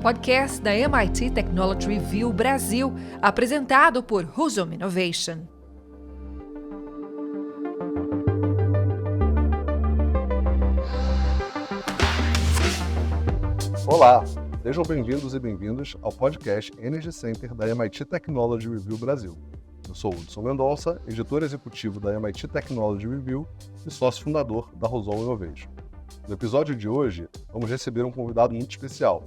podcast da MIT Technology Review Brasil, apresentado por Husum Innovation. Olá, sejam bem-vindos e bem-vindas ao podcast Energy Center da MIT Technology Review Brasil. Eu sou Hudson Mendonça, editor executivo da MIT Technology Review e sócio fundador da Husum Innovation. No episódio de hoje, vamos receber um convidado muito especial.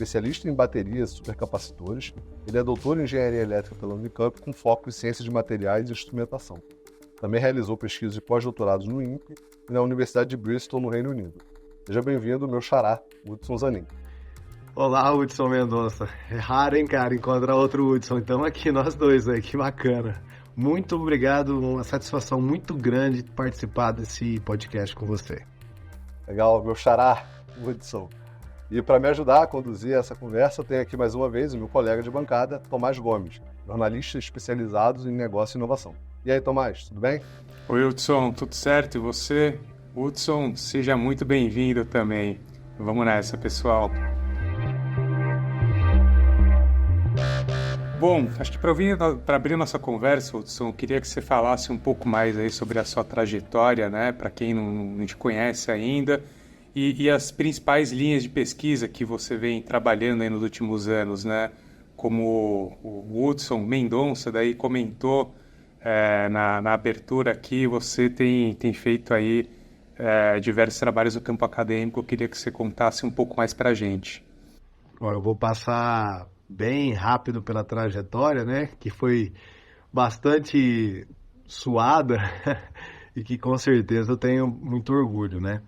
Especialista em baterias e supercapacitores, ele é doutor em engenharia elétrica pela Unicamp com foco em ciências de materiais e instrumentação. Também realizou pesquisas de pós-doutorados no INPE e na Universidade de Bristol, no Reino Unido. Seja bem-vindo, meu xará, Hudson Zanin. Olá, Hudson Mendonça. É raro, hein, cara, encontrar outro Hudson. Então aqui nós dois aí, que bacana. Muito obrigado, uma satisfação muito grande participar desse podcast com você. Legal, meu xará, Hudson. E para me ajudar a conduzir essa conversa, tenho aqui mais uma vez o meu colega de bancada, Tomás Gomes, jornalista especializado em negócio e inovação. E aí, Tomás, tudo bem? Oi, Hudson, tudo certo? E você? Hudson, seja muito bem-vindo também. Vamos nessa, pessoal. Bom, acho que para abrir nossa conversa, Hudson, eu queria que você falasse um pouco mais aí sobre a sua trajetória, né? Para quem não te conhece ainda, e as principais linhas de pesquisa que você vem trabalhando aí nos últimos anos, né? Como o Hudson Mendonça daí comentou na abertura aqui, você tem feito aí diversos trabalhos no campo acadêmico. Eu queria que você contasse um pouco mais para a gente. Bom, eu vou passar bem rápido pela trajetória, né? Que foi bastante suada e que com certeza eu tenho muito orgulho, né?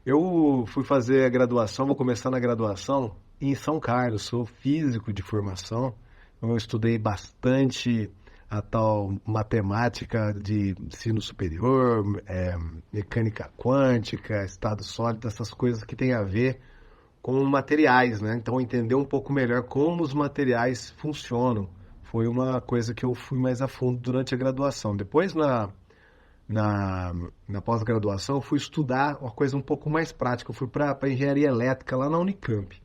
Eu fui fazer a graduação, vou começar na graduação em São Carlos, sou físico de formação, então eu estudei bastante a tal matemática de ensino superior, mecânica quântica, estado sólido, essas coisas que tem a ver com materiais, né? Então entender um pouco melhor como os materiais funcionam foi uma coisa que eu fui mais a fundo durante a graduação. Depois na pós-graduação, eu fui estudar uma coisa um pouco mais prática. Eu fui para engenharia elétrica lá na Unicamp.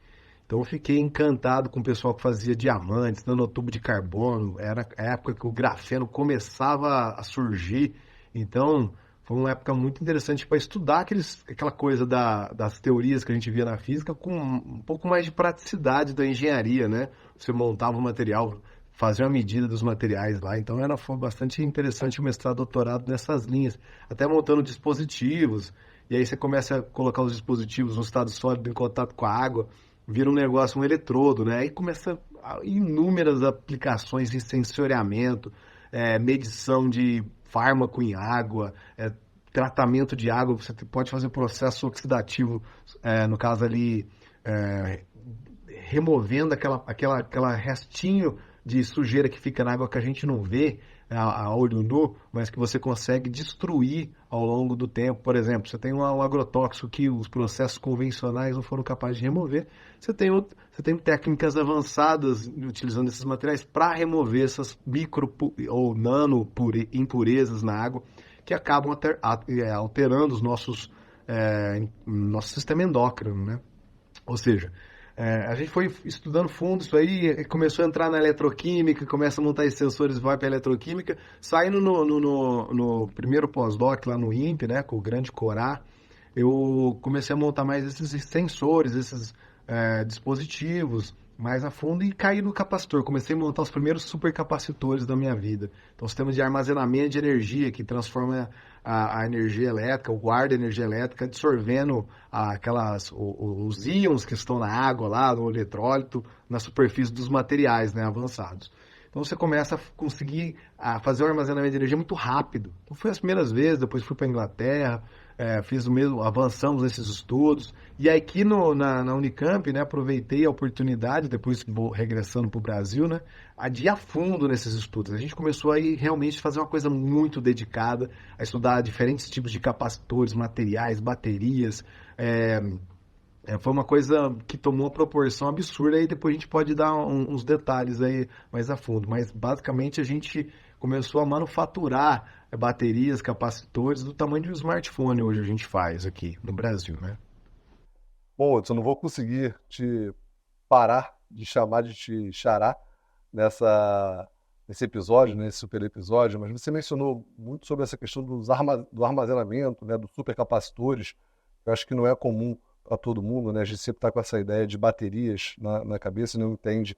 Então eu fiquei encantado com o pessoal que fazia diamantes, nanotubo de carbono. Era a época que o grafeno começava a surgir. Então foi uma época muito interessante para estudar aquela coisa das teorias que a gente via na física com um pouco mais de praticidade da engenharia, né? Você montava o material, fazer uma medida dos materiais lá, então foi bastante interessante o mestrado, doutorado nessas linhas, até montando dispositivos, e aí você começa a colocar os dispositivos no estado sólido em contato com a água, vira um negócio, um eletrodo, né? Aí começa inúmeras aplicações em sensoriamento, medição de fármaco em água, tratamento de água, você pode fazer processo oxidativo, no caso ali, removendo aquela restinho de sujeira que fica na água que a gente não vê a olho nu, mas que você consegue destruir ao longo do tempo. Por exemplo, você tem um agrotóxico que os processos convencionais não foram capazes de remover, você tem técnicas avançadas utilizando esses materiais para remover essas micro ou nano impurezas na água que acabam alterando nosso sistema endócrino, né? Ou seja, a gente foi estudando fundo isso aí, começou a entrar na eletroquímica, começa a montar esses sensores, vai para a eletroquímica, saindo no primeiro pós-doc lá no INPE, né, com o grande Corá, eu comecei a montar mais esses sensores, esses dispositivos mais a fundo e caí no capacitor. Comecei a montar os primeiros supercapacitores da minha vida. Então, sistemas de armazenamento de energia que transforma a energia elétrica, guarda a energia elétrica, absorvendo os íons que estão na água lá, no eletrólito, na superfície dos materiais, né, avançados. Então você começa a conseguir fazer o armazenamento de energia muito rápido. Então foi as primeiras vezes, depois fui para a Inglaterra, fiz o mesmo, avançamos nesses estudos. E aqui na Unicamp, né, aproveitei a oportunidade, depois vou regressando para o Brasil, né, de ir a fundo nesses estudos. A gente começou a realmente fazer uma coisa muito dedicada, a estudar diferentes tipos de capacitores, materiais, baterias. Foi uma coisa que tomou uma proporção absurda, e depois a gente pode dar uns detalhes aí mais a fundo. Mas basicamente a gente começou a manufaturar baterias, capacitores do tamanho de um smartphone hoje a gente faz aqui no Brasil, né? Bom, eu não vou conseguir te parar de chamar de te xará nesse episódio, nesse super episódio, mas você mencionou muito sobre essa questão do armazenamento, né, dos supercapacitores. Eu acho que não é comum para todo mundo, né? A gente sempre está com essa ideia de baterias na cabeça e não entende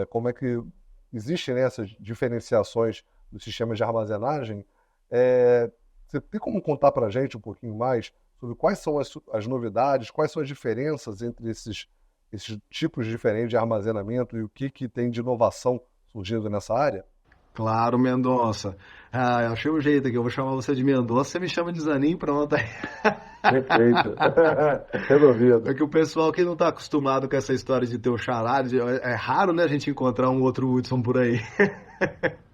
como é que existem, né, essas diferenciações dos sistemas de armazenagem. Você tem como contar para a gente um pouquinho mais sobre quais são as novidades, quais são as diferenças entre esses tipos diferentes de armazenamento e o que tem de inovação surgindo nessa área? Claro, Mendonça. Eu achei um jeito aqui, eu vou chamar você de Mendonça, você me chama de Zanin, pronto. Perfeito. Resolvido. É que o pessoal que não está acostumado com essa história de ter o xará, é raro, né, a gente encontrar um outro Hudson por aí.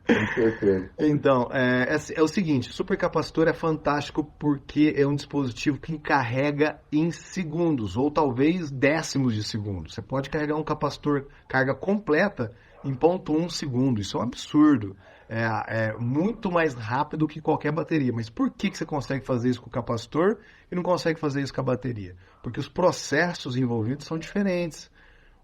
Perfeito. Então, é o seguinte, o supercapacitor é fantástico porque é um dispositivo que carrega em segundos, ou talvez décimos de segundo. Você pode carregar um capacitor carga completa em 0,1 segundo. Isso é um absurdo. É muito mais rápido que qualquer bateria. Mas por que você consegue fazer isso com o capacitor e não consegue fazer isso com a bateria? Porque os processos envolvidos são diferentes.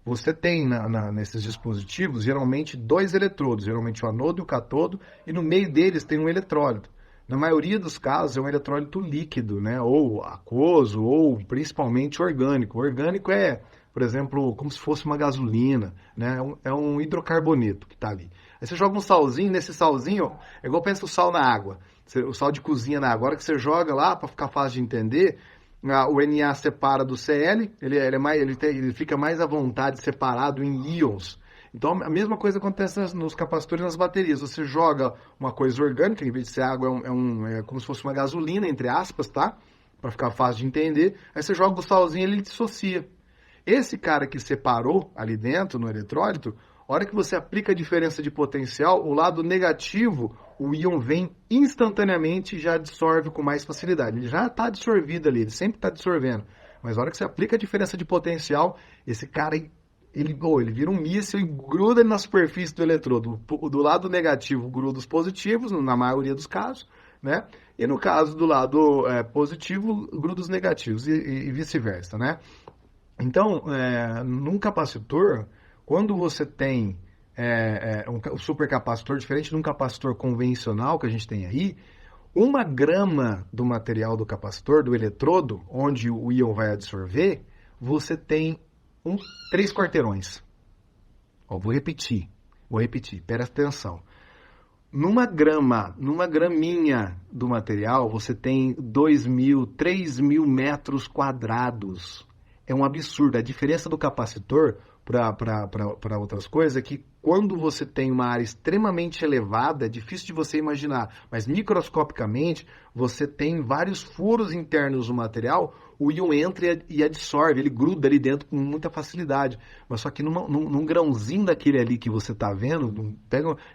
Você tem nesses dispositivos geralmente 2 eletrodos, geralmente o anodo e o catodo, e no meio deles tem um eletrólito. Na maioria dos casos é um eletrólito líquido, né? Ou aquoso, ou principalmente orgânico. O orgânico é, por exemplo, como se fosse uma gasolina, né? É um hidrocarboneto que está ali. Aí você joga um salzinho, nesse salzinho, é igual pensa o sal na água, o sal de cozinha na água. A hora que você joga lá, para ficar fácil de entender, o Na separa do Cl, ele fica mais à vontade separado em íons. Então a mesma coisa acontece nos capacitores e nas baterias. Você joga uma coisa orgânica, em vez de ser água, é como se fosse uma gasolina, entre aspas, tá? Para ficar fácil de entender. Aí você joga o salzinho e ele dissocia. Esse cara que separou ali dentro, no eletrólito, a hora que você aplica a diferença de potencial, o lado negativo, o íon vem instantaneamente e já absorve com mais facilidade. Ele já está absorvido ali, ele sempre está absorvendo. Mas a hora que você aplica a diferença de potencial, esse cara, ele vira um míssil e gruda na superfície do eletrodo. Do lado negativo gruda os positivos, na maioria dos casos, né? E no caso do lado positivo, gruda os negativos e vice-versa, né? Então, num capacitor, quando você tem um supercapacitor, diferente de um capacitor convencional que a gente tem aí, 1 grama do material do capacitor, do eletrodo, onde o íon vai absorver, você tem 3 quarteirões. Vou repetir, presta atenção. Numa graminha do material, você tem 2.000, 3.000 metros quadrados. É um absurdo. A diferença do capacitor para outras coisas é que quando você tem uma área extremamente elevada, é difícil de você imaginar, mas microscopicamente você tem vários furos internos no material, o íon entra e absorve, ele gruda ali dentro com muita facilidade. Mas só que num grãozinho daquele ali que você está vendo,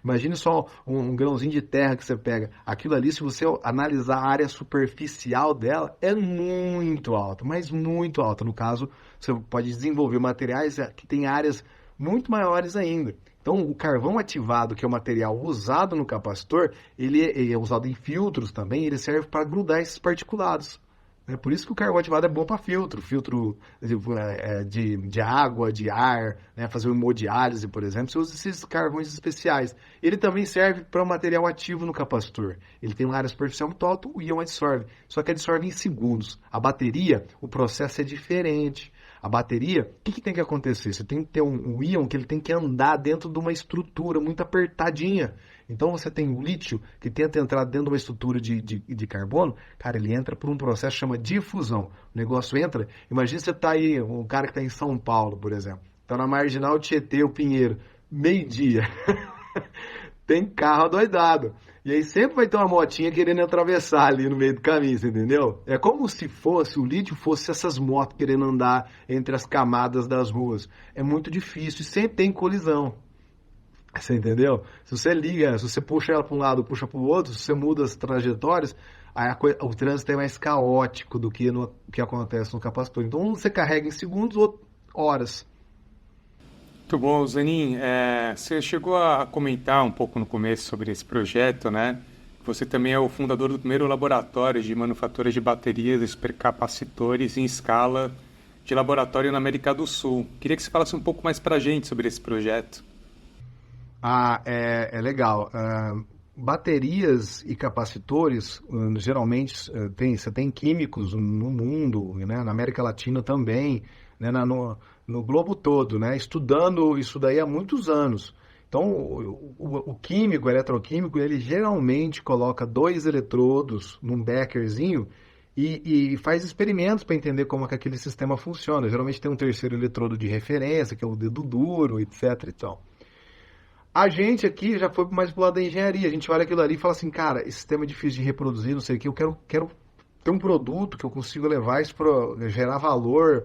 imagine só um grãozinho de terra que você pega. Aquilo ali, se você analisar a área superficial dela, é muito alta, mas muito alta. No caso, você pode desenvolver materiais que têm áreas muito maiores ainda. Então, o carvão ativado, que é o material usado no capacitor, ele é usado em filtros também, ele serve para grudar esses particulados. É por isso que o carvão ativado é bom para filtro de água, de ar, né? Fazer hemodiálise, por exemplo, você usa esses carvões especiais. Ele também serve para o material ativo no capacitor. Ele tem uma área superficial muito alta, o íon absorve, só que absorve em segundos. A bateria, o processo é diferente. A bateria, o que tem que acontecer? Você tem que ter um íon que ele tem que andar dentro de uma estrutura muito apertadinha. Então você tem o lítio que tenta entrar dentro de uma estrutura de carbono, cara, ele entra por um processo que chama difusão. O negócio entra, imagina você tá aí, um cara que está em São Paulo, por exemplo, está na Marginal Tietê, o Pinheiro, meio-dia. Tem carro adoidado. E aí sempre vai ter uma motinha querendo atravessar ali no meio do caminho, você entendeu? É como se o lítio fosse essas motos querendo andar entre as camadas das ruas. É muito difícil e sempre tem colisão. Você entendeu? Se você puxa ela para um lado, puxa para o outro, se você muda as trajetórias, aí o trânsito é mais caótico do que que acontece no capacitor. Então, um você carrega em segundos, outro horas. Muito bom, Zanin. Você chegou a comentar um pouco no começo sobre esse projeto, né? Você também é o fundador do primeiro laboratório de manufatura de baterias e supercapacitores em escala de laboratório na América do Sul. Queria que você falasse um pouco mais para a gente sobre esse projeto. É legal. Baterias e capacitores, geralmente, você tem químicos no mundo, né, na América Latina também, né, no globo todo, né, estudando isso daí há muitos anos. Então, o químico, o eletroquímico, ele geralmente coloca 2 eletrodos num beckerzinho e faz experimentos para entender como é que aquele sistema funciona. Geralmente tem um terceiro eletrodo de referência, que é o dedo duro, etc. e tal. A gente aqui já foi mais pro lado da engenharia. A gente olha aquilo ali e fala assim, cara, esse sistema é difícil de reproduzir, não sei o que, eu quero ter um produto que eu consiga levar isso para gerar valor,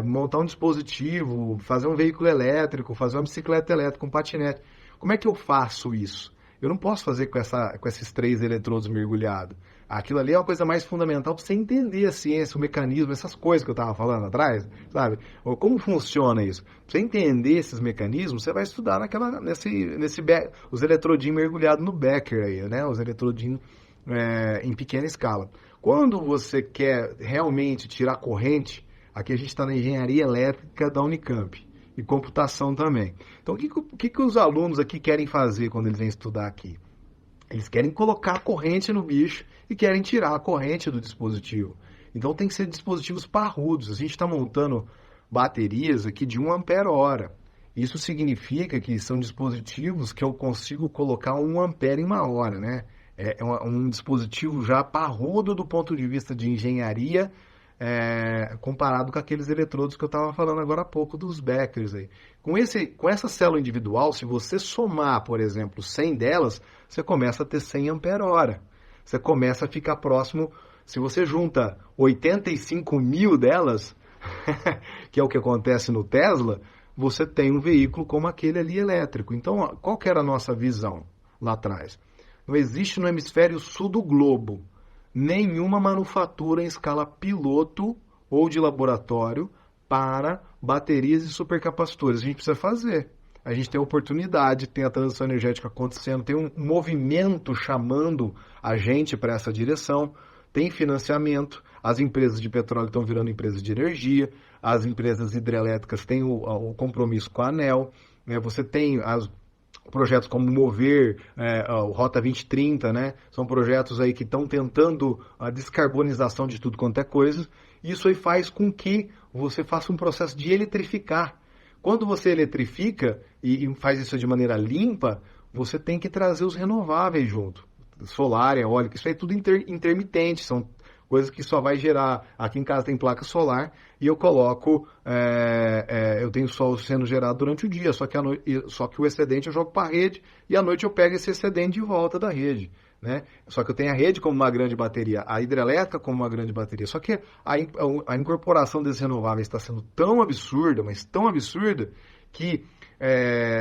montar um dispositivo, fazer um veículo elétrico, fazer uma bicicleta elétrica, um patinete. Como é que eu faço isso? Eu não posso fazer com esses 3 eletrodos mergulhados. Aquilo ali é uma coisa mais fundamental para você entender a ciência, o mecanismo, essas coisas que eu estava falando atrás, sabe? Ou como funciona isso? Para você entender esses mecanismos, você vai estudar os eletrodinhos mergulhados no Becker aí, né? Os eletrodinhos em pequena escala. Quando você quer realmente tirar corrente, aqui a gente está na engenharia elétrica da Unicamp e computação também. Então, o que os alunos aqui querem fazer quando eles vêm estudar aqui? Eles querem colocar a corrente no bicho e querem tirar a corrente do dispositivo. Então tem que ser dispositivos parrudos. A gente está montando baterias aqui de 1 ampere-hora. Isso significa que são dispositivos que eu consigo colocar 1 ampere em 1 hora, né? É um dispositivo já parrudo do ponto de vista de engenharia, comparado com aqueles eletrodos que eu estava falando agora há pouco, dos Beckers aí. Com essa célula individual, se você somar, por exemplo, 100 delas, você começa a ter 100 ampere-hora. Você começa a ficar próximo, se você junta 85 mil delas, que é o que acontece no Tesla, você tem um veículo como aquele ali elétrico. Então, qual que era a nossa visão lá atrás? Não existe no hemisfério sul do globo nenhuma manufatura em escala piloto ou de laboratório para baterias e supercapacitores. A gente precisa fazer. A gente tem a oportunidade, tem a transição energética acontecendo, tem um movimento chamando a gente para essa direção, tem financiamento, as empresas de petróleo estão virando empresas de energia, as empresas hidrelétricas têm o compromisso com a ANEEL, né? Você tem projetos como o Mover, o Rota 2030, né? São projetos aí que estão tentando a descarbonização de tudo quanto é coisa. Isso aí faz com que você faça um processo de eletrificar. Quando você eletrifica e faz isso de maneira limpa, você tem que trazer os renováveis junto. Solar, eólica, isso aí é tudo intermitente, são coisas que só vai gerar. Aqui em casa tem placa solar e eu coloco, eu tenho sol sendo gerado durante o dia, só que o excedente eu jogo para a rede e à noite eu pego esse excedente de volta da rede, né? Só que eu tenho a rede como uma grande bateria, a hidrelétrica como uma grande bateria. Só que a incorporação desses renováveis está sendo tão absurda, mas tão absurda, que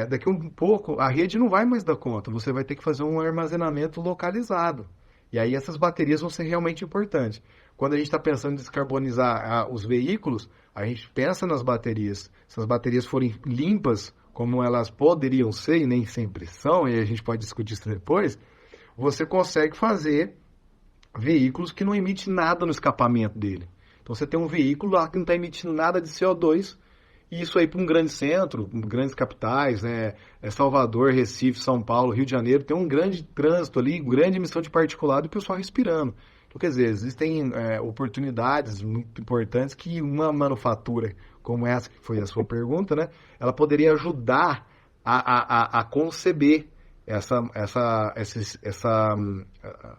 daqui a um pouco a rede não vai mais dar conta. Você vai ter que fazer um armazenamento localizado. E aí essas baterias vão ser realmente importantes. Quando a gente está pensando em descarbonizar os veículos, a gente pensa nas baterias. Se as baterias forem limpas, como elas poderiam ser, e nem sempre são, e a gente pode discutir isso depois, você consegue fazer veículos que não emitem nada no escapamento dele. Então você tem um veículo lá que não está emitindo nada de CO2, e isso aí para um grande centro, grandes capitais, né, Salvador, Recife, São Paulo, Rio de Janeiro, tem um grande trânsito ali, grande emissão de particulado e o pessoal respirando. Então, quer dizer, existem oportunidades muito importantes que uma manufatura como essa, que foi a sua pergunta, né, ela poderia ajudar a conceber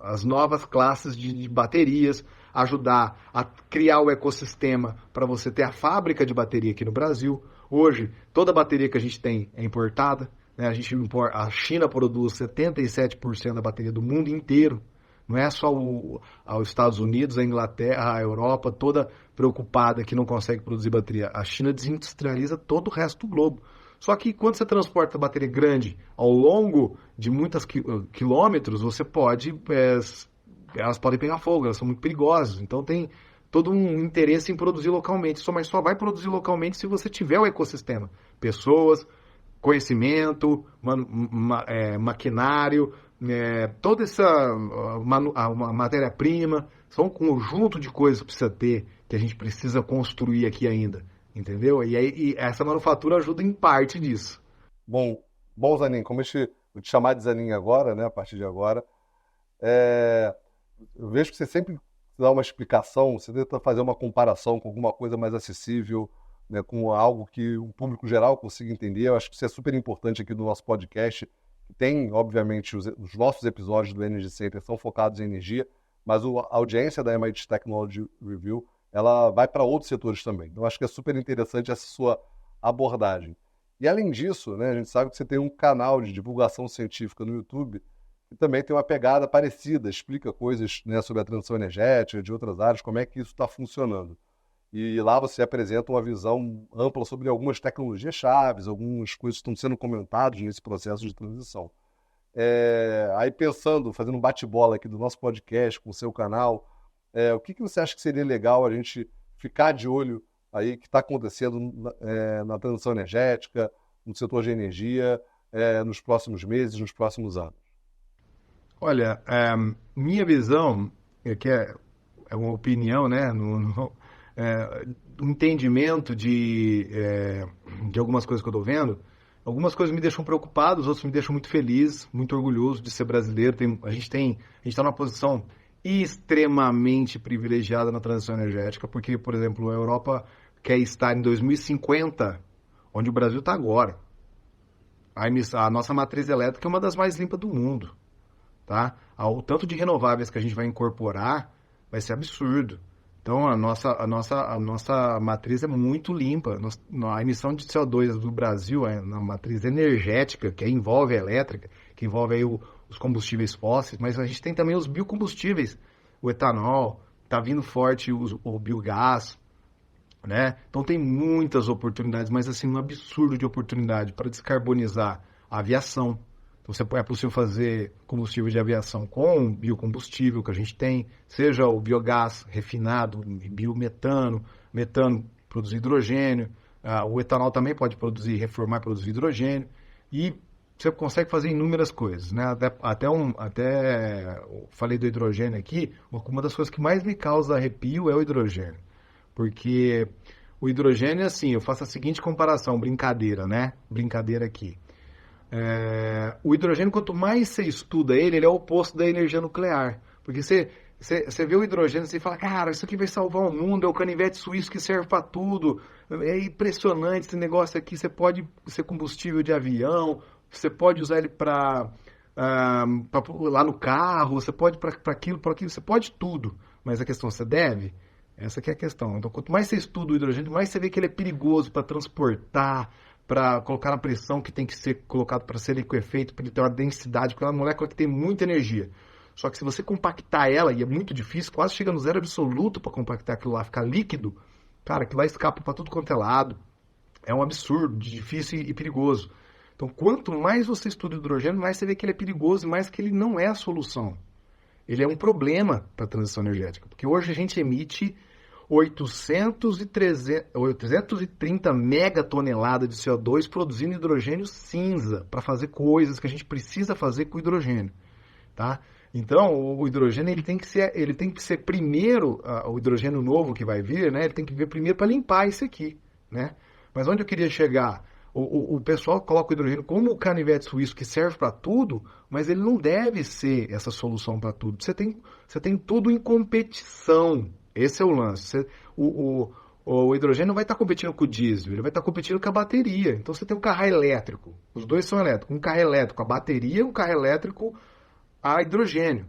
as novas classes de baterias, ajudar a criar o ecossistema para você ter a fábrica de bateria aqui no Brasil. Hoje, toda a bateria que a gente tem é importada, né? A China produz 77% da bateria do mundo inteiro. Não é só os Estados Unidos, a Inglaterra, a Europa, toda preocupada que não consegue produzir bateria. A China desindustrializa todo o resto do globo. Só que quando você transporta bateria grande ao longo de muitos quilômetros, você pode... elas podem pegar fogo, elas são muito perigosas. Então tem todo um interesse em produzir localmente. Mas só vai produzir localmente se você tiver o ecossistema. Pessoas, conhecimento, maquinário, toda essa matéria-prima, São um conjunto de coisas que precisa ter, que a gente precisa construir aqui ainda, entendeu? E essa manufatura ajuda em parte disso. Bom, Zanin, vou te chamar de Zanin agora, né, a partir de agora. Eu vejo que você sempre dá uma explicação, você tenta fazer uma comparação com alguma coisa mais acessível, né, com algo que o público geral consiga entender. Eu acho que isso é super importante aqui no nosso podcast. Tem, obviamente, os nossos episódios do Energy Center são focados em energia, mas a audiência da MIT Technology Review, ela vai para outros setores também. Então, acho que é super interessante essa sua abordagem. E, além disso, né, a gente sabe que você tem um canal de divulgação científica no YouTube que também tem uma pegada parecida, explica coisas, né, sobre a transição energética, de outras áreas, como é que isso está funcionando. E lá você apresenta uma visão ampla sobre algumas tecnologias chaves, algumas coisas que estão sendo comentadas nesse processo de transição. Aí pensando, fazendo um bate-bola aqui do nosso podcast com o seu canal, o que você acha que seria legal a gente ficar de olho aí que está acontecendo na transição energética, no setor de energia, nos próximos meses, nos próximos anos? Olha, minha visão, que é uma opinião, né, um entendimento de algumas coisas que eu estou vendo. Algumas coisas me deixam preocupado, outras me deixam muito feliz, muito orgulhoso de ser brasileiro. A gente está numa posição extremamente privilegiada na transição energética, porque, por exemplo, a Europa quer estar em 2050, onde o Brasil está agora. A nossa matriz elétrica é uma das mais limpas do mundo. Tá? O tanto de renováveis que a gente vai incorporar vai ser absurdo. Então, a nossa matriz é muito limpa. A emissão de CO2 do Brasil é na matriz energética, que envolve a elétrica, que envolve aí os combustíveis fósseis, mas a gente tem também os biocombustíveis, o etanol, está vindo forte o biogás, né? Então, tem muitas oportunidades, mas assim, um absurdo de oportunidade para descarbonizar a aviação. Então, é possível fazer combustível de aviação com biocombustível que a gente tem, seja o biogás refinado, biometano, metano produzir hidrogênio, o etanol também pode reformar e produzir hidrogênio, e você consegue fazer inúmeras coisas, né? Até falei do hidrogênio aqui, uma das coisas que mais me causa arrepio é o hidrogênio, porque o hidrogênio, assim, eu faço a seguinte comparação, brincadeira, né? Brincadeira aqui. O hidrogênio, quanto mais você estuda ele é o oposto da energia nuclear. Porque você vê o hidrogênio e você fala, cara, isso aqui vai salvar o mundo, é o canivete suíço que serve para tudo. É impressionante esse negócio aqui. Você pode ser combustível de avião, você pode usar ele para lá no carro, você pode para aquilo, você pode tudo. Mas a questão, você deve? Essa que é a questão. Então, quanto mais você estuda o hidrogênio, mais você vê que ele é perigoso para transportar, para colocar na pressão que tem que ser colocado para ser liquefeito, para ele ter uma densidade, porque é uma molécula que tem muita energia. Só que se você compactar ela, e é muito difícil, quase chega no zero absoluto para compactar aquilo lá, ficar líquido, cara, aquilo lá escapa para tudo quanto é lado. É um absurdo, difícil e perigoso. Então, quanto mais você estuda o hidrogênio, mais você vê que ele é perigoso e mais que ele não é a solução. Ele é um problema para a transição energética, porque hoje a gente emite 830 megatoneladas de CO2 produzindo hidrogênio cinza para fazer coisas que a gente precisa fazer com o hidrogênio, tá? Então, o hidrogênio ele tem que ser primeiro, o hidrogênio novo que vai vir, né? Ele tem que vir primeiro para limpar isso aqui, né? Mas onde eu queria chegar? O pessoal coloca o hidrogênio como o canivete suíço que serve para tudo, mas ele não deve ser essa solução para tudo. Você tem tudo em competição. Esse é o lance. O hidrogênio não vai estar competindo com o diesel, ele vai estar competindo com a bateria. Então você tem um carro elétrico, os dois são elétricos. Um carro elétrico a bateria, um carro elétrico a hidrogênio.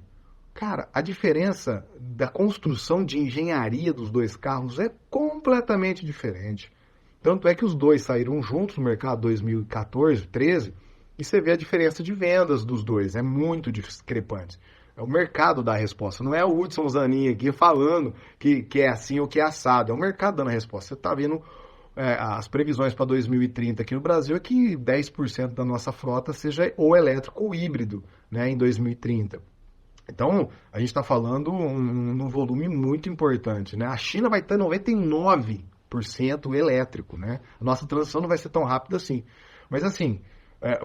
Cara, a diferença da construção de engenharia dos dois carros é completamente diferente. Tanto é que os dois saíram juntos no mercado em 2014, 2013, e você vê a diferença de vendas dos dois, é muito discrepante. É o mercado dá a resposta, não é o Hudson Zanin aqui falando que é assim ou que é assado, é o mercado dando a resposta. Você está vendo as previsões para 2030 aqui no Brasil é que 10% da nossa frota seja ou elétrico ou híbrido, né, em 2030. Então, a gente está falando num volume muito importante, né? A China vai ter 99% elétrico, né? A nossa transição não vai ser tão rápida assim. Mas assim,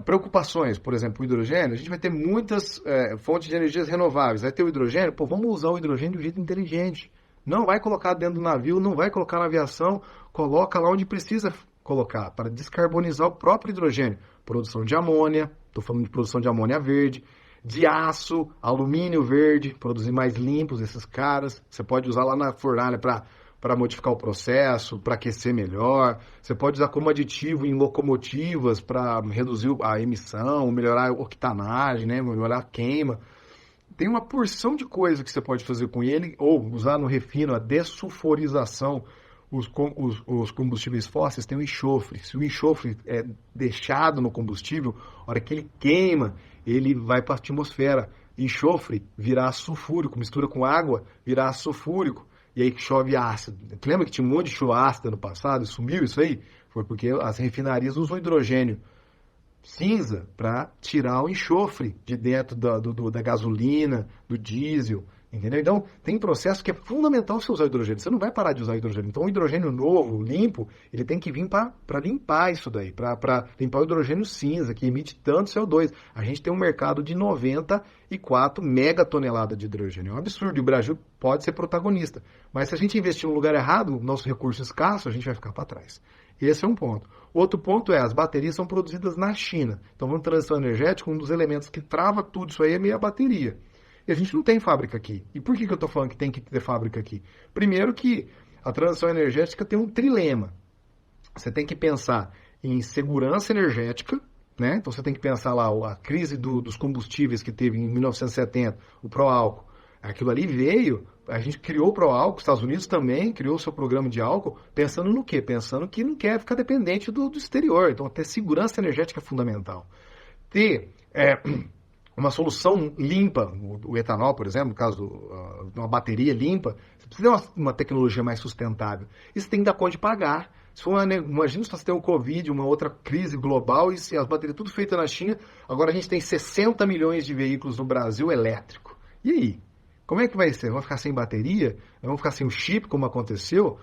Preocupações, por exemplo, o hidrogênio, a gente vai ter muitas fontes de energias renováveis. Vai ter o hidrogênio, vamos usar o hidrogênio de um jeito inteligente. Não vai colocar dentro do navio, não vai colocar na aviação, coloca lá onde precisa colocar, para descarbonizar o próprio hidrogênio. Produção de amônia, estou falando de produção de amônia verde, de aço, alumínio verde, produzir mais limpos esses caras. Você pode usar lá na fornalha para modificar o processo, para aquecer melhor. Você pode usar como aditivo em locomotivas para reduzir a emissão, melhorar a octanagem, né? Melhorar a queima. Tem uma porção de coisa que você pode fazer com ele, ou usar no refino, a dessulfurização. Os combustíveis fósseis têm o enxofre. Se o enxofre é deixado no combustível, a hora que ele queima, ele vai para a atmosfera. Enxofre virá sulfúrico, mistura com água, virá sulfúrico. E aí que chove ácido. Lembra que tinha um monte de chuva ácida no passado e sumiu isso aí? Foi porque as refinarias usam hidrogênio cinza para tirar o enxofre de dentro da gasolina, do diesel, entendeu? Então, tem processo que é fundamental você usar hidrogênio. Você não vai parar de usar hidrogênio. Então, o hidrogênio novo, limpo, ele tem que vir para limpar isso daí, para limpar o hidrogênio cinza, que emite tanto CO2. A gente tem um mercado de 94 megatoneladas de hidrogênio. É um absurdo. E o Brasil pode ser protagonista. Mas se a gente investir no lugar errado, nosso recurso escasso, a gente vai ficar para trás. Esse é um ponto. Outro ponto é, as baterias são produzidas na China. Então, vamos transição energética, um dos elementos que trava tudo isso aí é meio a bateria. E a gente não tem fábrica aqui. E por que eu estou falando que tem que ter fábrica aqui? Primeiro que a transição energética tem um trilema. Você tem que pensar em segurança energética, né? Então, você tem que pensar lá a crise dos combustíveis que teve em 1970, o pró-álcool. Aquilo ali veio, a gente criou o pró-álcool, os Estados Unidos também criou o seu programa de álcool, pensando no quê? Pensando que não quer ficar dependente do exterior. Então, ter segurança energética é fundamental. Ter uma solução limpa, o etanol, por exemplo, no caso de uma bateria limpa, você precisa ter uma tecnologia mais sustentável. Isso tem que dar conta de pagar. Imagina se você tem o Covid, uma outra crise global, e se as baterias tudo feitas na China, agora a gente tem 60 milhões de veículos no Brasil elétrico. E aí? Como é que vai ser? Vamos ficar sem bateria? Vamos ficar sem o chip, como aconteceu?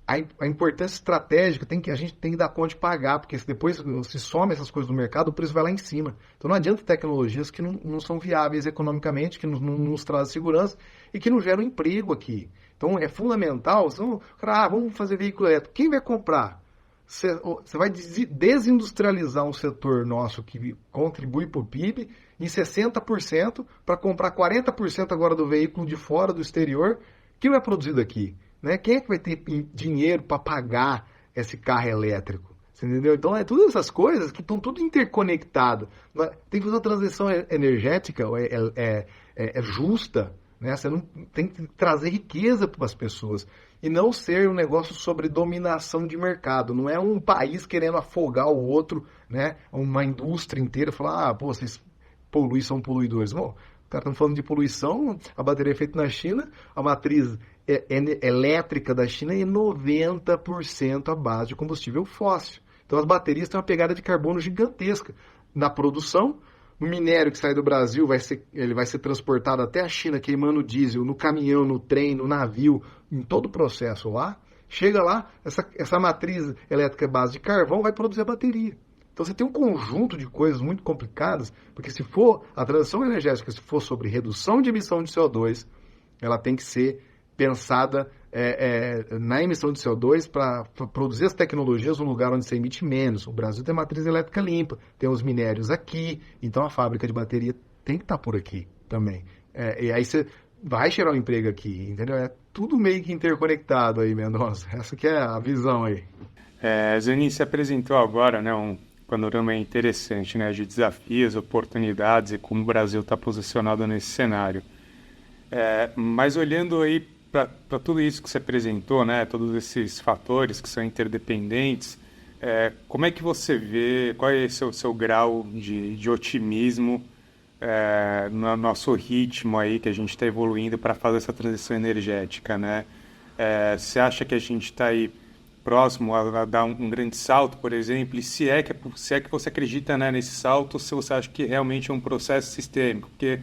A importância estratégica a gente tem que dar conta de pagar, porque se depois se some essas coisas no mercado, o preço vai lá em cima. Então não adianta tecnologias que não são viáveis economicamente, que não nos trazem segurança e que não geram emprego aqui. Então é fundamental, vamos fazer veículo elétrico. Quem vai comprar? Você vai desindustrializar um setor nosso que contribui para o PIB em 60% para comprar 40% agora do veículo de fora, do exterior, que não é produzido aqui. Né? Quem é que vai ter dinheiro para pagar esse carro elétrico? Você entendeu? Então, todas essas coisas que estão tudo interconectadas. Tem que fazer uma transição energética justa. Né? Você não tem que trazer riqueza para as pessoas. E não ser um negócio sobre dominação de mercado. Não é um país querendo afogar o outro, né? Uma indústria inteira falar, vocês poluem, são poluidores. Bom, os caras estão falando de poluição, a bateria é feita na China, a matriz elétrica da China é 90% à base de combustível fóssil. Então as baterias têm uma pegada de carbono gigantesca na produção. O minério que sai do Brasil ele vai ser transportado até a China queimando diesel no caminhão, no trem, no navio, em todo o processo lá. Chega lá, essa matriz elétrica base de carvão vai produzir a bateria. Então você tem um conjunto de coisas muito complicadas, porque se for a transição energética, se for sobre redução de emissão de CO2, ela tem que ser pensada na emissão de CO2 para produzir as tecnologias no lugar onde você emite menos. O Brasil tem matriz elétrica limpa, tem os minérios aqui, então a fábrica de bateria tem que estar por aqui também. E aí você vai gerar um emprego aqui, entendeu? É tudo meio que interconectado aí, Mendonça. Essa que é a visão aí. Zanin, você apresentou agora, né, um panorama interessante, né, de desafios, oportunidades e como o Brasil está posicionado nesse cenário. Mas olhando aí para tudo isso que você apresentou, né, todos esses fatores que são interdependentes, como é que você vê, qual é o seu grau de otimismo no nosso ritmo aí que a gente está evoluindo para fazer essa transição energética, né? Você acha que a gente está aí próximo a dar um grande salto, por exemplo, e se é que você acredita, né, nesse salto, ou se você acha que realmente é um processo sistêmico? Porque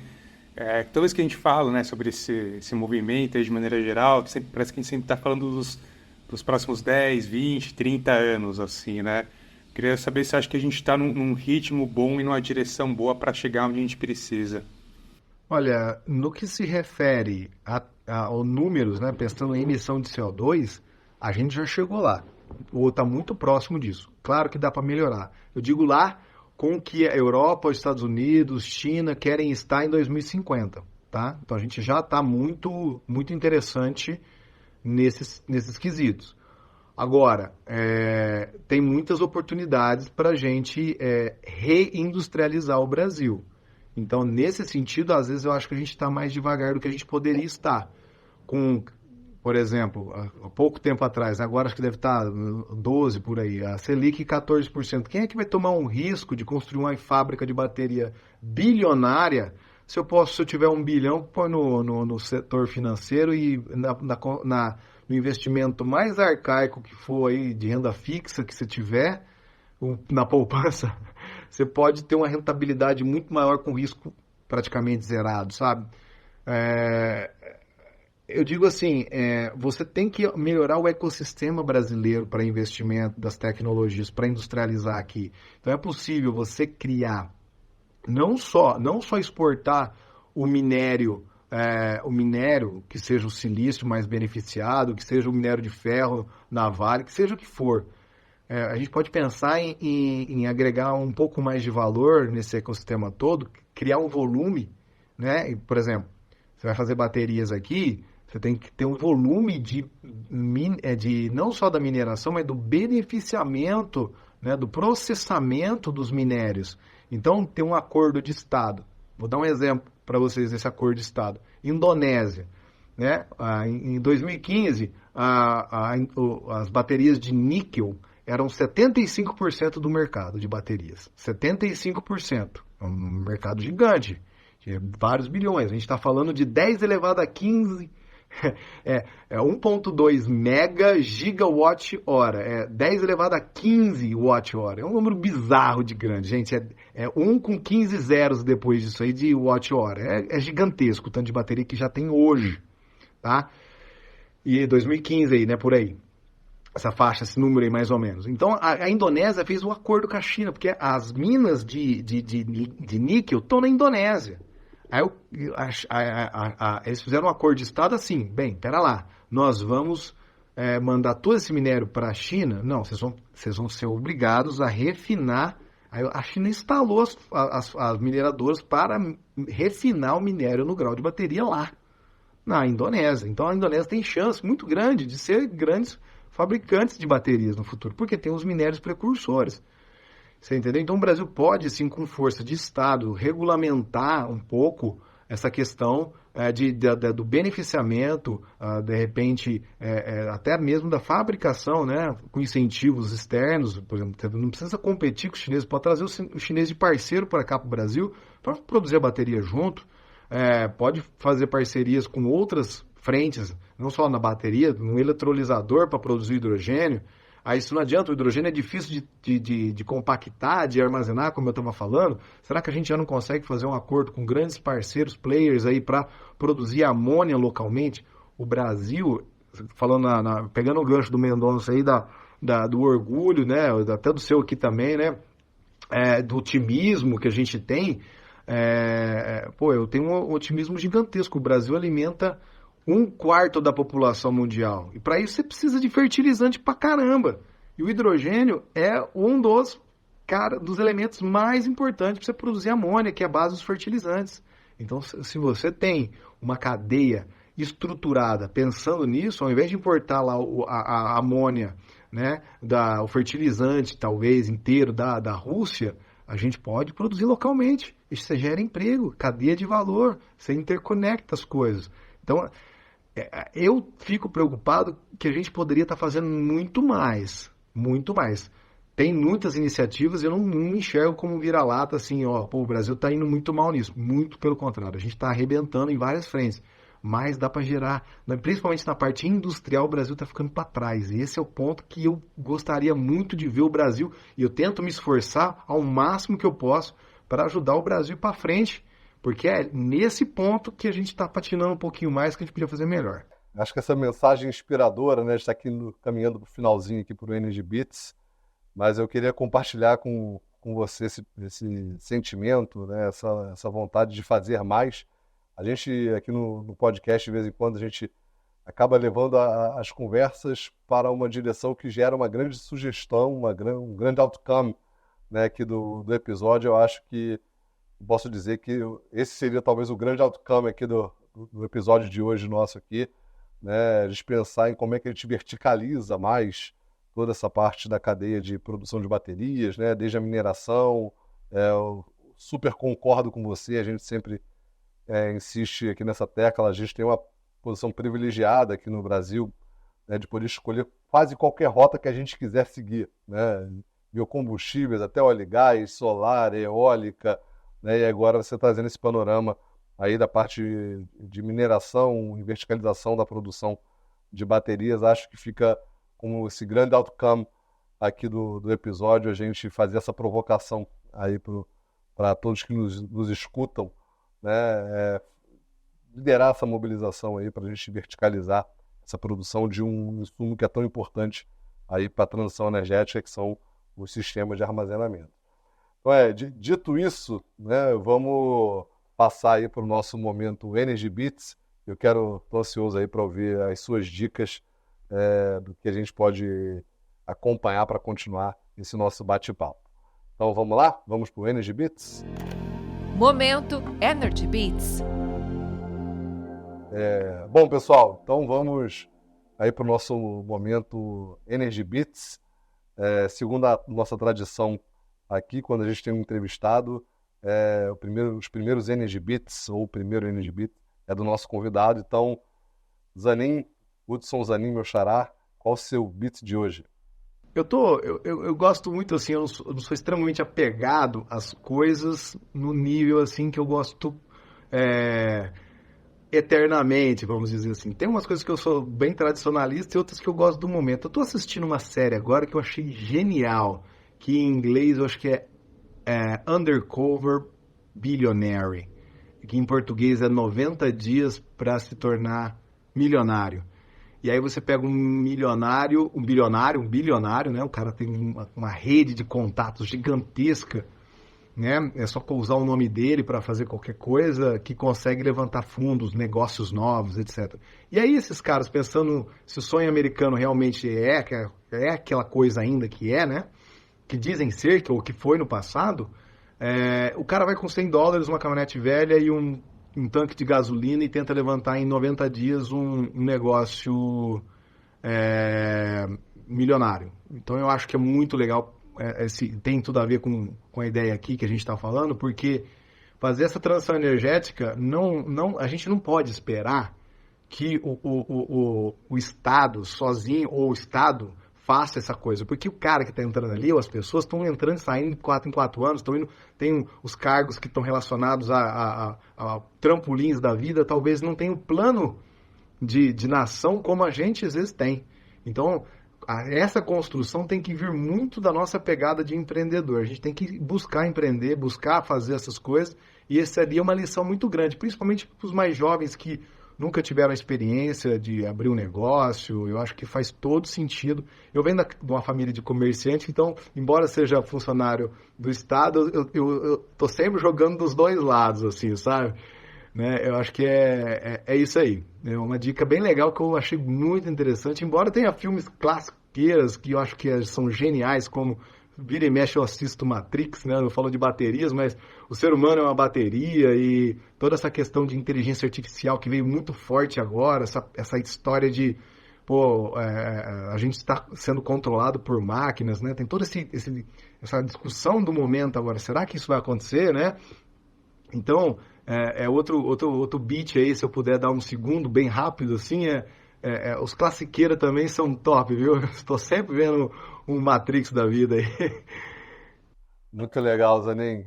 toda vez que a gente fala, né, sobre esse movimento aí, de maneira geral, parece que a gente sempre está falando dos próximos 10, 20, 30 anos, assim, né? Queria saber se acha que a gente está num ritmo bom e numa direção boa para chegar onde a gente precisa. Olha, no que se refere aos números, né, pensando em emissão de CO2, a gente já chegou lá, ou está muito próximo disso. Claro que dá para melhorar. Eu digo lá com que a Europa, os Estados Unidos, China querem estar em 2050, tá? Então a gente já está muito, muito interessante nesses quesitos. Agora, tem muitas oportunidades para a gente reindustrializar o Brasil. Então, nesse sentido, às vezes eu acho que a gente está mais devagar do que a gente poderia estar. Por exemplo, há pouco tempo atrás, agora acho que deve estar 12 por aí, a Selic 14%. Quem é que vai tomar um risco de construir uma fábrica de bateria bilionária se eu tiver 1 bilhão, põe no setor financeiro e no investimento mais arcaico que for aí, de renda fixa que você tiver, na poupança, você pode ter uma rentabilidade muito maior com risco praticamente zerado, sabe? Eu digo assim, você tem que melhorar o ecossistema brasileiro para investimento das tecnologias, para industrializar aqui. Então é possível você criar, não só exportar o minério que seja o silício mais beneficiado, que seja o minério de ferro na Vale, que seja o que for. A gente pode pensar em agregar um pouco mais de valor nesse ecossistema todo, criar um volume, né? Por exemplo, você vai fazer baterias aqui, você tem que ter um volume de não só da mineração, mas do beneficiamento, né, do processamento dos minérios. Então, tem um acordo de Estado. Vou dar um exemplo para vocês desse acordo de Estado. Indonésia, né? Em 2015, as baterias de níquel eram 75% do mercado de baterias. 75%. É um mercado gigante, de vários bilhões. A gente está falando de 10 elevado a 15... 1.2 mega gigawatt hora, 10 elevado a 15 watt hora. É um número bizarro de grande, gente. É 1 com 15 zeros depois disso aí de watt hora. É gigantesco o tanto de bateria que já tem hoje, tá? E 2015 aí, né, por aí. Essa faixa, esse número aí mais ou menos. Então a Indonésia fez um acordo com a China, porque as minas de níquel estão na Indonésia. Aí eles fizeram um acordo de Estado assim, bem, pera lá, nós vamos mandar todo esse minério para a China? Não, vocês vão ser obrigados a refinar. Aí a China instalou as mineradoras para refinar o minério no grau de bateria lá, na Indonésia. Então a Indonésia tem chance muito grande de ser grandes fabricantes de baterias no futuro, porque tem os minérios precursores. Você entendeu? Então o Brasil pode, sim, com força de Estado, regulamentar um pouco essa questão do beneficiamento, de repente, até mesmo da fabricação, né, com incentivos externos. Por exemplo, não precisa competir com os chineses, pode trazer o chinês de parceiro para cá para o Brasil para produzir a bateria junto, pode fazer parcerias com outras frentes, não só na bateria, no eletrolisador para produzir hidrogênio. Aí isso não adianta, o hidrogênio é difícil de compactar, de armazenar, como eu estava falando. Será que a gente já não consegue fazer um acordo com grandes parceiros, players aí, para produzir amônia localmente? O Brasil, falando pegando o gancho do Mendonça aí, do orgulho, né, até do seu aqui também, né, do otimismo que a gente tem, eu tenho um otimismo gigantesco. O Brasil alimenta 1/4 da população mundial. E para isso você precisa de fertilizante pra caramba. E o hidrogênio é um dos elementos mais importantes para você produzir amônia, que é a base dos fertilizantes. Então, se você tem uma cadeia estruturada pensando nisso, ao invés de importar lá a amônia, né, o fertilizante, talvez, inteiro da Rússia, a gente pode produzir localmente. Isso você gera emprego, cadeia de valor, você interconecta as coisas. Então, eu fico preocupado que a gente poderia estar fazendo muito mais, muito mais. Tem muitas iniciativas, eu não me enxergo como vira-lata, assim, o Brasil está indo muito mal nisso. Muito pelo contrário, a gente está arrebentando em várias frentes. Mas dá para gerar, principalmente na parte industrial, o Brasil está ficando para trás. E esse é o ponto que eu gostaria muito de ver o Brasil, e eu tento me esforçar ao máximo que eu posso para ajudar o Brasil para frente. Porque é nesse ponto que a gente está patinando um pouquinho mais, que a gente podia fazer melhor. Acho que essa mensagem inspiradora, né, a gente está aqui caminhando para o finalzinho aqui para o Energy Beats, mas eu queria compartilhar com você esse sentimento, né? Essa vontade de fazer mais. A gente aqui no podcast, de vez em quando, a gente acaba levando as conversas para uma direção que gera uma grande sugestão, um grande outcome, né, aqui do episódio. Eu acho que posso dizer que esse seria talvez o grande outcome aqui do episódio de hoje nosso aqui, né? A gente pensar em como é que a gente verticaliza mais toda essa parte da cadeia de produção de baterias, né? Desde a mineração. Eu super concordo com você, a gente sempre insiste aqui nessa tecla, a gente tem uma posição privilegiada aqui no Brasil, né, de poder escolher quase qualquer rota que a gente quiser seguir, né? Biocombustíveis, até óleo e gás, solar, eólica, né? E agora você trazendo esse panorama aí da parte de mineração e verticalização da produção de baterias, acho que fica como esse grande outcome aqui do episódio, a gente fazer essa provocação aí para todos que nos escutam, né? Liderar essa mobilização aí para a gente verticalizar essa produção de um insumo que é tão importante aí para a transição energética, que são os sistemas de armazenamento. Então, dito isso, né, vamos passar aí para o nosso momento Energy Beats. Estou ansioso aí para ouvir as suas dicas do que a gente pode acompanhar para continuar esse nosso bate-papo. Então vamos lá? Vamos para o Energy Beats? Momento Energy Beats. Bom, pessoal, então vamos aí para o nosso momento Energy Beats. Segundo a nossa tradição aqui, quando a gente tem um entrevistado, os primeiros Energy Beats, ou o primeiro Energy Beat, é do nosso convidado. Então, Hudson Zanin, meu xará, qual o seu beat de hoje? Eu gosto muito, assim, eu não sou extremamente apegado às coisas no nível, assim, que eu gosto eternamente, vamos dizer assim. Tem umas coisas que eu sou bem tradicionalista e outras que eu gosto do momento. Eu tô assistindo uma série agora que eu achei genial, que em inglês eu acho que é Undercover Billionaire, que em português é 90 dias para se tornar milionário. E aí você pega um bilionário, né? O cara tem uma rede de contatos gigantesca, né? É só usar o nome dele para fazer qualquer coisa, que consegue levantar fundos, negócios novos, etc. E aí esses caras, pensando se o sonho americano realmente é aquela coisa ainda que é, né? Que dizem ser, ou que foi no passado, o cara vai com $100, uma caminhonete velha e um tanque de gasolina e tenta levantar em 90 dias um negócio milionário. Então eu acho que é muito legal, tem tudo a ver com a ideia aqui que a gente está falando, porque fazer essa transição energética, a gente não pode esperar que o Estado sozinho, ou o Estado faça essa coisa, porque o cara que está entrando ali, ou as pessoas estão entrando e saindo de 4 em 4 anos, tem os cargos que estão relacionados a trampolins da vida, talvez não tenham plano de nação como a gente às vezes tem. Então, essa construção tem que vir muito da nossa pegada de empreendedor. A gente tem que buscar empreender, buscar fazer essas coisas, e essa ali é uma lição muito grande, principalmente para os mais jovens que nunca tiveram a experiência de abrir um negócio. Eu acho que faz todo sentido. Eu venho de uma família de comerciante, então, embora seja funcionário do Estado, eu tô sempre jogando dos dois lados, assim, sabe? Né? Eu acho que é isso aí. É uma dica bem legal que eu achei muito interessante, embora tenha filmes classiqueiras que eu acho que são geniais, como vira e mexe eu assisto Matrix, né? Eu falo de baterias, mas o ser humano é uma bateria, e toda essa questão de inteligência artificial que veio muito forte agora, essa história de a gente está sendo controlado por máquinas, né? Tem toda essa discussão do momento agora. Será que isso vai acontecer, né? Então, outro beat aí, se eu puder dar um segundo bem rápido, assim, os classiqueiros também são top, viu? Estou sempre vendo um Matrix da vida aí. Muito legal, Zanin.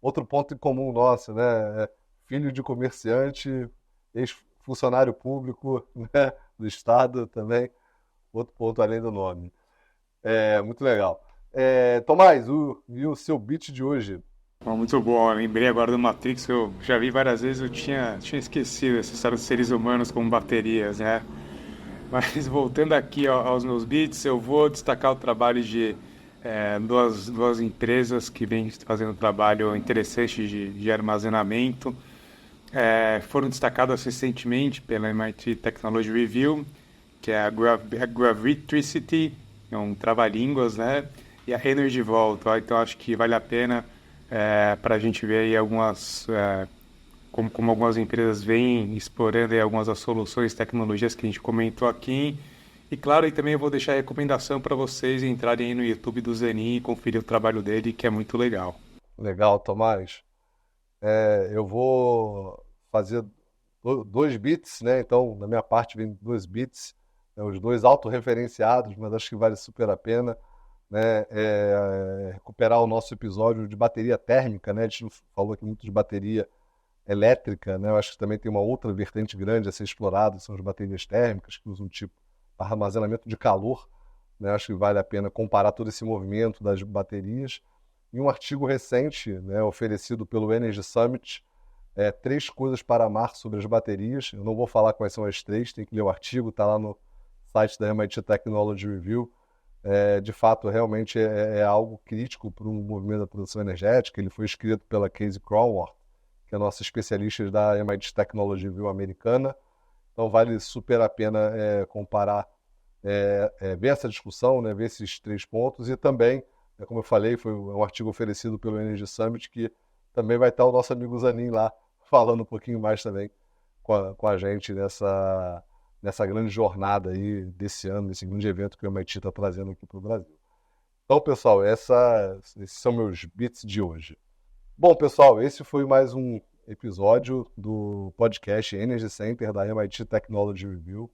Outro ponto em comum nosso, né? Filho de comerciante, ex-funcionário público, né? Do Estado também. Outro ponto além do nome. Muito legal. Tomás, e o seu beat de hoje? Muito bom, eu lembrei agora do Matrix, que eu já vi várias vezes, eu tinha esquecido essa história dos seres humanos como baterias, né? Mas voltando aqui aos meus beats, eu vou destacar o trabalho de duas empresas que vêm fazendo um trabalho interessante de armazenamento. Foram destacadas recentemente pela MIT Technology Review, que é a Gravitricity, é um trava-línguas, né? E a Energy Vault. Então, acho que vale a pena para a gente ver aí como algumas empresas vêm explorando aí algumas das soluções, tecnologias que a gente comentou aqui. E claro, e também eu vou deixar a recomendação para vocês entrarem aí no YouTube do Zenin e conferir o trabalho dele, que é muito legal. Legal, Tomás. Eu vou fazer 2 bits, né? Então, na minha parte, vem 2 bits, os dois autorreferenciados, mas acho que vale super a pena, né? Recuperar o nosso episódio de bateria térmica, né? A gente falou aqui muito de bateria elétrica, né? Eu acho que também tem uma outra vertente grande a ser explorada, são as baterias térmicas, que usam tipo armazenamento de calor, né? Acho que vale a pena comparar todo esse movimento das baterias. Em um artigo recente, né, oferecido pelo Energy Summit, 3 coisas para amar sobre as baterias. Eu não vou falar quais são as 3, tem que ler o artigo, está lá no site da MIT Technology Review. De fato, realmente é algo crítico para o movimento da produção energética. Ele foi escrito pela Casey Cronworth, que é a nossa especialista da MIT Technology Review americana. Então, vale super a pena comparar, ver essa discussão, né, ver esses 3 pontos. E também, como eu falei, foi um artigo oferecido pelo Energy Summit, que também vai estar o nosso amigo Zanin lá, falando um pouquinho mais também com a gente nessa grande jornada aí desse ano, nesse grande evento que o MIT está trazendo aqui para o Brasil. Então, pessoal, esses são meus bits de hoje. Bom, pessoal, esse foi mais um episódio do podcast Energy Center da MIT Technology Review.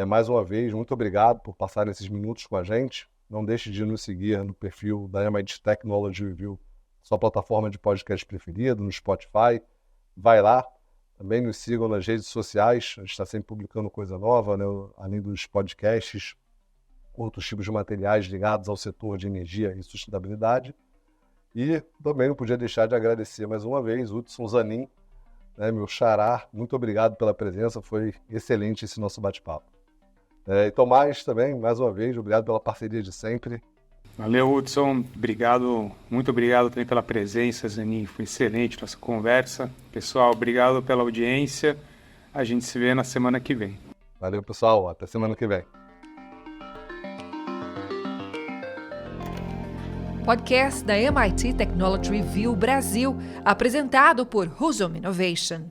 Mais uma vez, muito obrigado por passar esses minutos com a gente. Não deixe de nos seguir no perfil da MIT Technology Review, sua plataforma de podcast preferida, no Spotify. Vai lá. Também nos sigam nas redes sociais. A gente está sempre publicando coisa nova, né? Além dos podcasts, outros tipos de materiais ligados ao setor de energia e sustentabilidade. E também não podia deixar de agradecer mais uma vez o Hudson Zanin, né, meu xará. Muito obrigado pela presença, foi excelente esse nosso bate-papo. E Tomás também, mais uma vez, obrigado pela parceria de sempre. Valeu, Hudson. Obrigado, muito obrigado também pela presença, Zanin. Foi excelente nossa conversa. Pessoal, obrigado pela audiência. A gente se vê na semana que vem. Valeu, pessoal. Até semana que vem. Podcast da MIT Technology Review Brasil, apresentado por Husum Innovation.